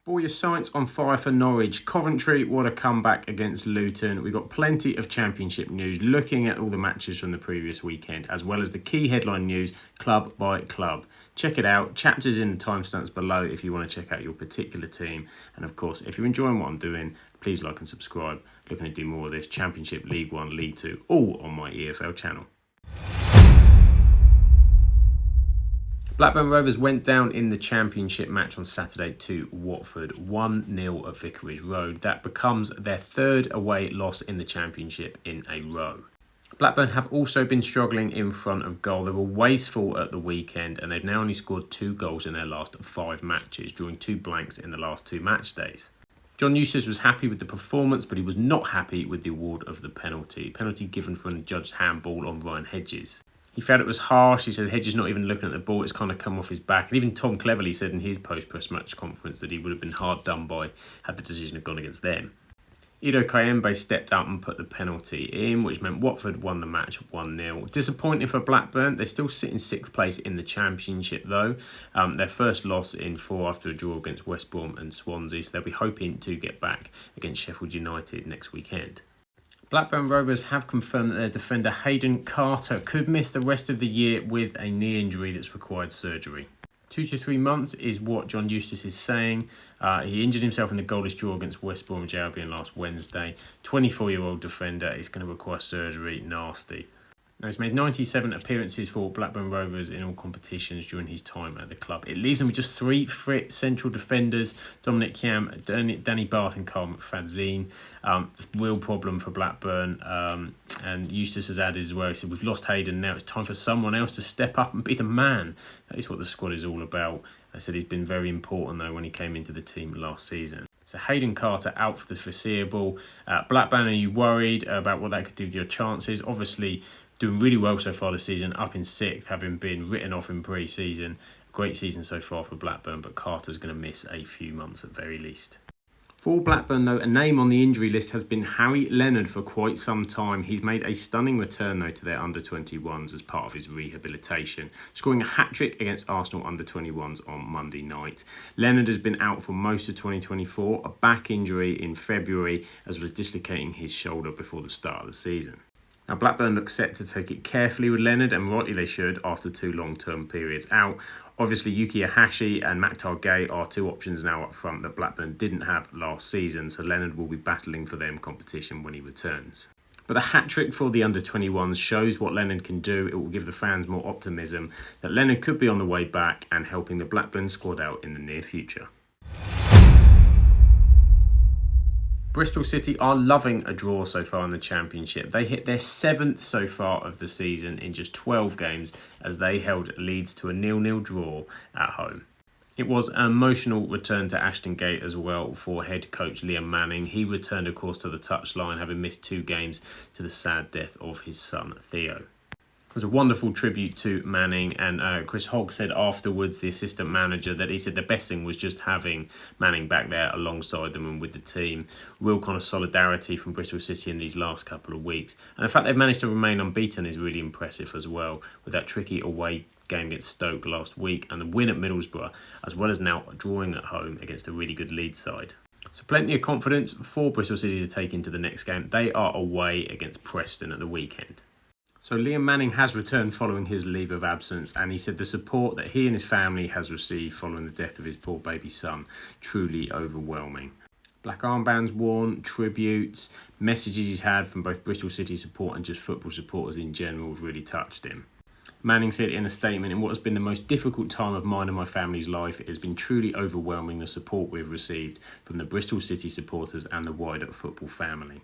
Ball your sights on fire for Norwich. Coventry, what a comeback against Luton. We've got plenty of Championship news, looking at all the matches from the previous weekend, as well as the key headline news, club by club. Check it out. Chapters in the timestamps below if you want to check out your particular team. And of course, if you're enjoying what I'm doing, please like and subscribe. Looking to do more of this. Championship, League One, League Two, all on my EFL channel. Blackburn Rovers went down in the Championship match on Saturday to Watford, 1-0 at Vicarage Road. That becomes their third away loss in the Championship in a row. Blackburn have also been struggling in front of goal. They were wasteful at the weekend and they've now only scored 2 goals in their last 5 matches, drawing 2 blanks in the last 2 match days. John Eustace was happy with the performance, but he was not happy with the award of the penalty. Penalty given for an adjudged handball on Ryan Hedges. He felt it was harsh. He said Hedges not even looking at the ball. It's kind of come off his back. And even Tom Cleverley said in his post-press match conference that he would have been hard done by had the decision gone against them. Ido Kayembe stepped up and put the penalty in, which meant Watford won the match 1-0. Disappointing for Blackburn. They still sit in 6th place in the Championship though. Their first loss in 4 after a draw against West Brom and Swansea. So they'll be hoping to get back against Sheffield United next weekend. Blackburn Rovers have confirmed that their defender Hayden Carter could miss the rest of the year with a knee injury that's required surgery. 2 to 3 months is what John Eustace is saying. He injured himself in the goalless draw against West Bromwich Albion last Wednesday. 24-year-old defender is going to require surgery. Nasty. Now, he's made 97 appearances for Blackburn Rovers in all competitions during his time at the club. It leaves them with just 3 fit central defenders, Dominic Kiam, Danny Barth and Carl McFadzean. Real problem for Blackburn. And Eustace has added as well, he said, we've lost Hayden, now it's time for someone else to step up and be the man. That is what the squad is all about. I said he's been very important though when he came into the team last season. So Hayden Carter out for the foreseeable. Blackburn, are you worried about what that could do to your chances? Obviously, doing really well so far this season, up in 6th, having been written off in pre-season. Great season so far for Blackburn, but Carter's going to miss a few months at very least. For Blackburn, though, a name on the injury list has been Harry Leonard for quite some time. He's made a stunning return, though, to their under-21s as part of his rehabilitation, scoring a hat-trick against Arsenal under-21s on Monday night. Leonard has been out for most of 2024, a back injury in February, as well as dislocating his shoulder before the start of the season. Now, Blackburn looks set to take it carefully with Leonard, and rightly they should, after 2 long-term periods out. Obviously, Yuki Ahashi and Maktar Gay are 2 options now up front that Blackburn didn't have last season, so Leonard will be battling for them competition when he returns. But the hat-trick for the under-21s shows what Leonard can do. It will give the fans more optimism that Leonard could be on the way back and helping the Blackburn squad out in the near future. Bristol City are loving a draw so far in the Championship. They hit their 7th so far of the season in just 12 games as they held Leeds to a 0-0 draw at home. It was an emotional return to Ashton Gate as well for head coach Liam Manning. He returned, of course, to the touchline, having missed 2 games to the sad death of his son Theo. It was a wonderful tribute to Manning, and Chris Hogg said afterwards, the assistant manager, that he said the best thing was just having Manning back there alongside them and with the team. Real kind of solidarity from Bristol City in these last couple of weeks. And the fact they've managed to remain unbeaten is really impressive as well, with that tricky away game against Stoke last week and the win at Middlesbrough, as well as now drawing at home against a really good Leeds side. So plenty of confidence for Bristol City to take into the next game. They are away against Preston at the weekend. So Liam Manning has returned following his leave of absence, and he said the support that he and his family has received following the death of his poor baby son, truly overwhelming. Black armbands worn, tributes, messages he's had from both Bristol City support and just football supporters in general have really touched him. Manning said in a statement, in what has been the most difficult time of mine and my family's life, it has been truly overwhelming the support we've received from the Bristol City supporters and the wider football family.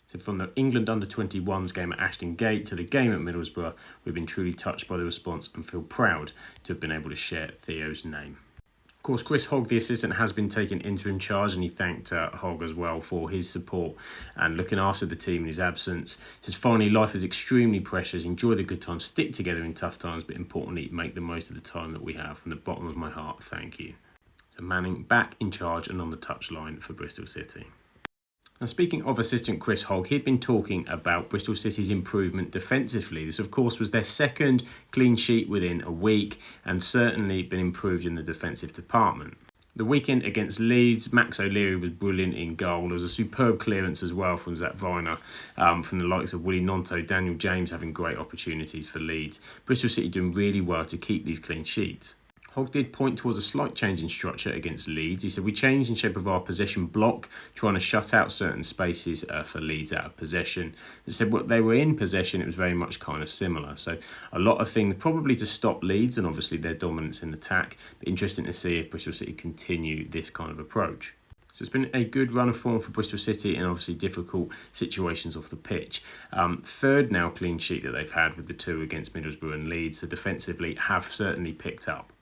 So from the England under-21s game at Ashton Gate to the game at Middlesbrough, we've been truly touched by the response and feel proud to have been able to share Theo's name. Of course, Chris Hogg, the assistant, has been taking interim charge, and he thanked Hogg as well for his support and looking after the team in his absence. He says, finally, life is extremely precious. Enjoy the good times, stick together in tough times, but importantly, make the most of the time that we have. From the bottom of my heart, thank you. So Manning back in charge and on the touchline for Bristol City. Now, speaking of assistant Chris Hogg, he'd been talking about Bristol City's improvement defensively. This, of course, was their 2nd clean sheet within a week and certainly been improved in the defensive department. The weekend against Leeds, Max O'Leary was brilliant in goal. There was a superb clearance as well from Zach Viner, from the likes of Willie Gnonto, Daniel James having great opportunities for Leeds. Bristol City doing really well to keep these clean sheets. Hogg did point towards a slight change in structure against Leeds. He said, we changed in shape of our possession block, trying to shut out certain spaces for Leeds out of possession. He said, well, they were in possession, it was very much kind of similar. So a lot of things probably to stop Leeds and obviously their dominance in attack. But interesting to see if Bristol City continue this kind of approach. So it's been a good run of form for Bristol City in obviously difficult situations off the pitch. Third now clean sheet that they've had with the two against Middlesbrough and Leeds. So defensively have certainly picked up.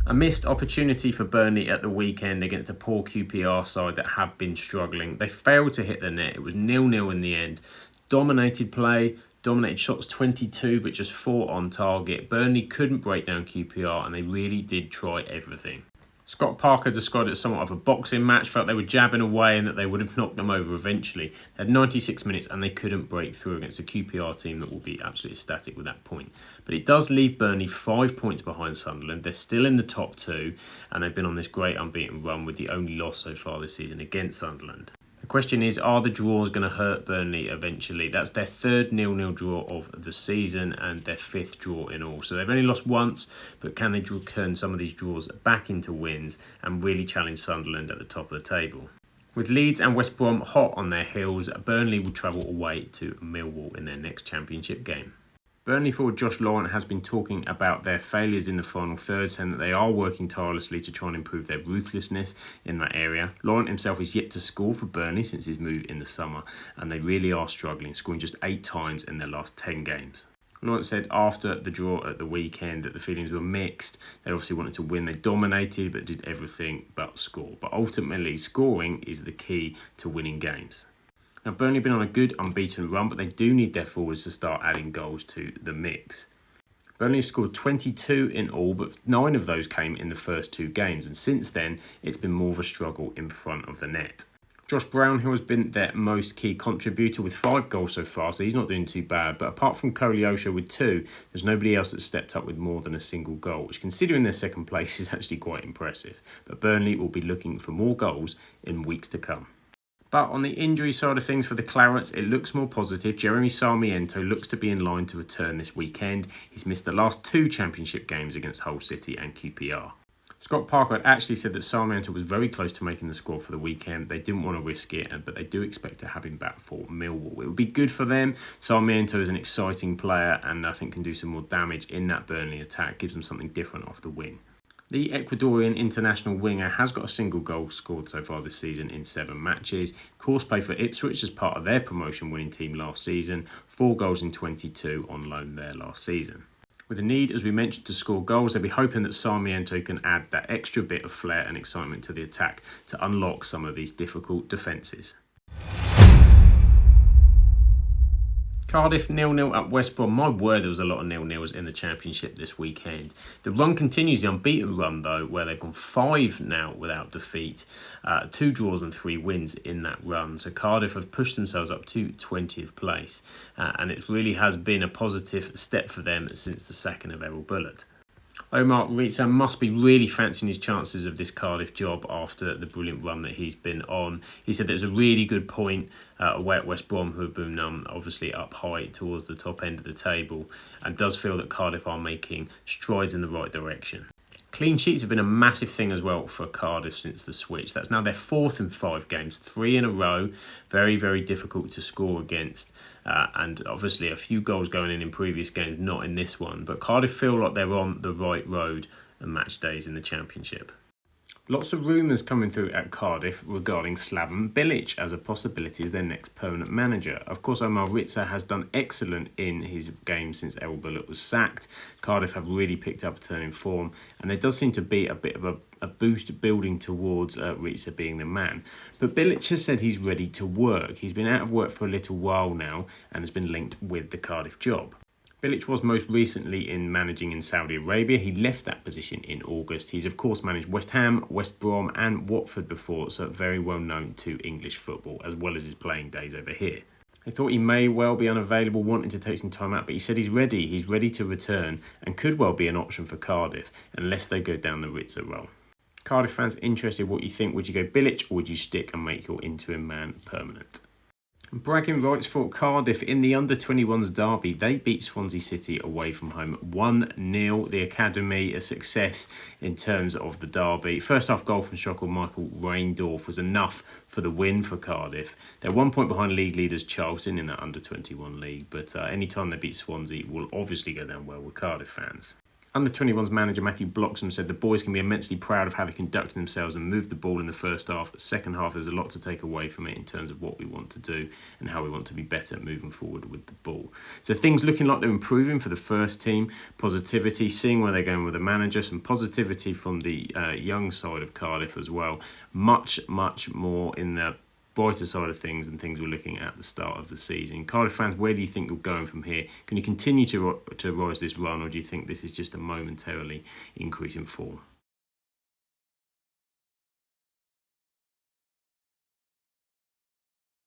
A missed opportunity for Burnley at the weekend against a poor QPR side that have been struggling. They failed to hit the net. It was 0-0 in the end. Dominated play, dominated shots 22, but just 4 on target. Burnley couldn't break down QPR and they really did try everything. Scott Parker described it as somewhat of a boxing match, felt they were jabbing away and that they would have knocked them over eventually. They had 96 minutes and they couldn't break through against a QPR team that will be absolutely ecstatic with that point. But it does leave Burnley 5 points behind Sunderland. They're still in the top 2 and they've been on this great unbeaten run with the only loss so far this season against Sunderland. The question is, are the draws going to hurt Burnley eventually? That's their third 0-0 draw of the season and their 5th draw in all. So they've only lost once, but can they turn some of these draws back into wins and really challenge Sunderland at the top of the table? With Leeds and West Brom hot on their heels, Burnley will travel away to Millwall in their next championship game. Burnley forward Josh Laurent has been talking about their failures in the final third, saying that they are working tirelessly to try and improve their ruthlessness in that area. Laurent himself is yet to score for Burnley since his move in the summer, and they really are struggling, scoring just 8 times in their last 10 games. Laurent said after the draw at the weekend that the feelings were mixed. They obviously wanted to win. They dominated but did everything but score. But ultimately, scoring is the key to winning games. Now, Burnley have been on a good unbeaten run, but they do need their forwards to start adding goals to the mix. Burnley have scored 22 in all, but 9 of those came in the first 2 games, and since then, it's been more of a struggle in front of the net. Josh Brown, who has been their most key contributor with 5 goals so far, so he's not doing too bad. But apart from Koleosho with 2, there's nobody else that's stepped up with more than a single goal, which considering their second place is actually quite impressive. But Burnley will be looking for more goals in weeks to come. But on the injury side of things for the Clarets, it looks more positive. Jeremy Sarmiento looks to be in line to return this weekend. He's missed the last 2 championship games against Hull City and QPR. Scott Parker had actually said that Sarmiento was very close to making the squad for the weekend. They didn't want to risk it, but they do expect to have him back for Millwall. It would be good for them. Sarmiento is an exciting player and I think can do some more damage in that Burnley attack. Gives them something different off the wing. The Ecuadorian international winger has got a single goal scored so far this season in 7 matches. Course play for Ipswich as part of their promotion winning team last season. 4 goals in 22 on loan there last season. With a need, as we mentioned, to score goals, they'll be hoping that Sarmiento can add that extra bit of flair and excitement to the attack to unlock some of these difficult defences. Cardiff 0-0 at West Brom. My word, there was a lot of 0-0s in the Championship this weekend. The run continues, the unbeaten run though, where they've gone 5 now without defeat. 2 draws and 3 wins in that run. So Cardiff have pushed themselves up to 20th place. And it really has been a positive step for them since the sacking of Errol Bulut. Omar Ritza must be really fancying his chances of this Cardiff job after the brilliant run that he's been on. He said there's a really good point away at West Brom, who have been obviously up high towards the top end of the table, and does feel that Cardiff are making strides in the right direction. Clean sheets have been a massive thing as well for Cardiff since the switch. That's now their 4th in 5 games, 3 in a row. Very, very difficult to score against. And obviously a few goals going in previous games, not in this one. But Cardiff feel like they're on the right road and match days in the Championship. Lots of rumours coming through at Cardiff regarding Slaven Bilic as a possibility as their next permanent manager. Of course, Omar Ritza has done excellent in his game since Errol Bulut was sacked. Cardiff have really picked up a turn in form, and there does seem to be a bit of a boost building towards Ritza being the man. But Bilic has said he's ready to work. He's been out of work for a little while now and has been linked with the Cardiff job. Bilic was most recently in managing in Saudi Arabia. He left that position in August. He's of course managed West Ham, West Brom and Watford before, so very well known to English football as well as his playing days over here. They thought he may well be unavailable, wanting to take some time out, but he said he's ready. He's ready to return and could well be an option for Cardiff unless they go down the Ritzer role. Cardiff fans, interested what you think. Would you go Bilic or would you stick and make your interim man permanent? Bragging rights for Cardiff in the under-21s derby. They beat Swansea City away from home 1-0. The academy, a success in terms of the derby. First half goal from Schock Michael Reindorf was enough for the win for Cardiff. They're 1 point behind league leaders Charlton in that under-21 league, but anytime they beat Swansea will obviously go down well with Cardiff fans. Under-21s manager Matthew Bloxham said the boys can be immensely proud of how they conducted themselves and moved the ball in the first half. The second half, there's a lot to take away from it in terms of what we want to do and how we want to be better moving forward with the ball. So things looking like they're improving for the first team. Positivity, seeing where they're going with the manager. Some positivity from the young side of Cardiff as well. Much more in the brighter side of things and things we're looking at the start of the season. Cardiff fans, where do you think you're going from here? Can you continue to rise this run, or do you think this is just a momentarily increase in form?